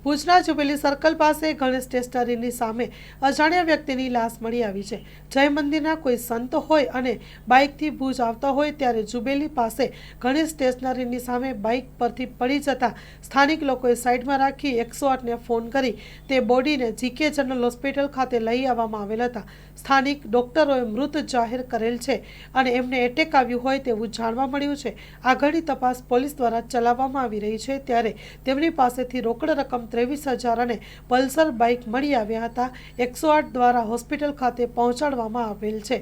ભુજના jubilee circle પાસે ગણેશ સ્ટેશનરીની સામે અજાણ્યા વ્યક્તિની લાશ મળી આવી છે। જય મંદિરના કોઈ સંત હોય અને બાઇકથી ભુજ આવતા હોય ત્યારે જુબેલી પાસે ગણેશ સ્ટેશનરીની સામે બાઇક પરથી પડી જતા સ્થાનિક લોકોએ સાઈડમાં રાખી 108ને ફોન કરી તે બોડીને જીકે જનરલ હોસ્પિટલ ખાતે લઈ આવવામાં આવેલ હતા। સ્થાનિક ડોક્ટરોએ મૃત જાહેર કરેલ છે અને એમને એટેક આવ્યું હોય તેવું જાણવા મળ્યું છે। આગળની તપાસ પોલીસ દ્વારા ચલાવવામાં આવી રહી છે ત્યારે તેમની પાસેથી રોકડ રકમ 23,000 અને પલ્સર બાઇક મળી આવ્યા હતા। 108 દ્વારા હોસ્પિટલ ખાતે પહોંચાડવામાં આવેલ છે।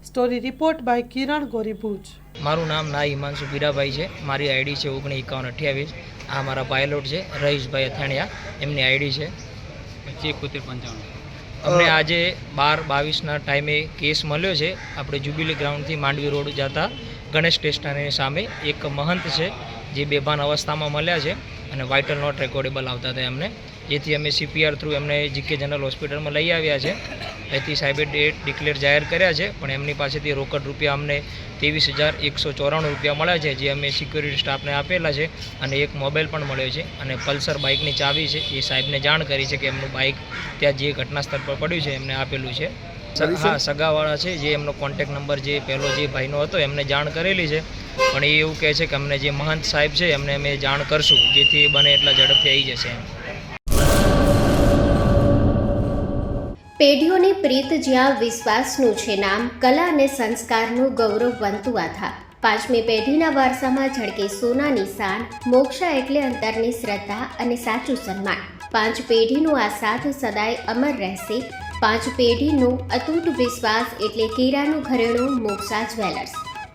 સ્ટોરી રિપોર્ટ બાય કિરણ ગોરી ભુજ। મારું નામ ના હિમાંશુ પીરાભાઈ છે। મારી આઈડી છે 195128। આ મારા પાયલોટ છે રહીશભાઈ અથાણિયા, એમની આઈડી છે 7195। અમને આજે 12:22ના ટાઈમે કેસ મળ્યો છે। આપણે જ્યુબિલી ગ્રાઉન્ડથી માંડવી રોડ જતા ગણેશ સ્ટેશનરીની સામે એક મહંત છે જે બેભાન અવસ્થામાં મળ્યા છે અને વાઇટલ નોટ રેકોર્ડેબલ આવતા હતા એમને, જેથી અમે CPR થ્રુ એમને જીકે જનરલ હોસ્પિટલમાં લઈ આવ્યા છે। એથી સાહેબે ડેટ ડિક્લેર જાહેર કર્યા છે, પણ એમની પાસેથી રોકડ રૂપિયા અમને 23,194 રૂપિયા મળ્યા છે, જે અમે સિક્યુરિટી સ્ટાફને આપેલા છે અને એક મોબાઈલ પણ મળ્યો છે અને પલ્સર બાઇકની ચાવી છે એ સાહેબને જાણ કરી છે કે એમનું બાઇક ત્યાં જે ઘટના સ્થળ પર પડ્યું છે એમને આપેલું છે। હા, સગાવાળા છે જે એમનો કોન્ટેક નંબર જે પહેલો જે ભાઈનો હતો એમને જાણ કરેલી છે, પણ એ એવું કહે છે કે અમને જે મહંત સાહેબ છે એમને અમે જાણ કરશું, જેથી બને એટલા ઝડપથી આવી જશે એમ। પેઢીઓની પ્રીત જ્યાં વિશ્વાસનું છે નામ, કલા અને સંસ્કારનું ગૌરવ બનતું આધાર। 5મી પેઢીના વારસામાં ઝળકે સોનાની શાન, મોક્ષા એટલે અંતરની શ્રદ્ધા અને સાચું સન્માન। 5 પેઢીનું આ સાથ સદાય અમર રહેશે। 5 પેઢીનું અતૂટ વિશ્વાસ એટલે કેરાનું ઘરેણું મોક્ષા જ્વેલર્સ।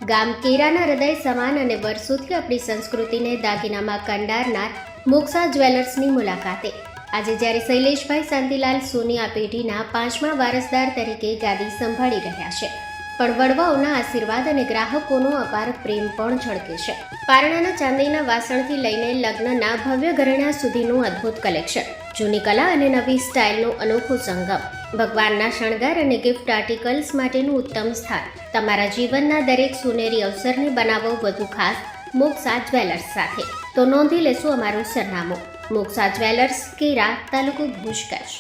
ગામ કેરાના હૃદય સમાન અને વર્ષોથી આપણી સંસ્કૃતિને દાગીનામાં કંડારનાર મોક્ષા જ્વેલર્સની મુલાકાતે આજે જ્યારે શૈલેષભાઈ શાંતિલાલ સોની આ પેઢીના 5મા વારસદાર તરીકે ગાદી સંભાળી રહ્યા છે, પણ વડવાઓના આશીર્વાદ અને ગ્રાહકોનો અપાર પ્રેમ પણ ઝળકે છે। પારણાના ચાંદીના વાસણથી લઈને લગ્નના ભવ્ય ઘરેણા સુધીનું અદ્ભુત કલેક્શન, જૂની કલા અને નવી સ્ટાઇલનો અનોખો સંગમ, ભગવાનના શણગાર અને ગિફ્ટ આર્ટિકલ્સ માટેનું ઉત્તમ સ્થાન। તમારા જીવનના દરેક સોનેરી અવસરને બનાવો વધુ ખાસ મોક્ષા જ્વેલર્સ સાથે। તો નોંધી લેશો અમારું સરનામું, મોક્ષા જ્વેલર્સ, કેરા, તાલુકો ભુજ, કચ્છ।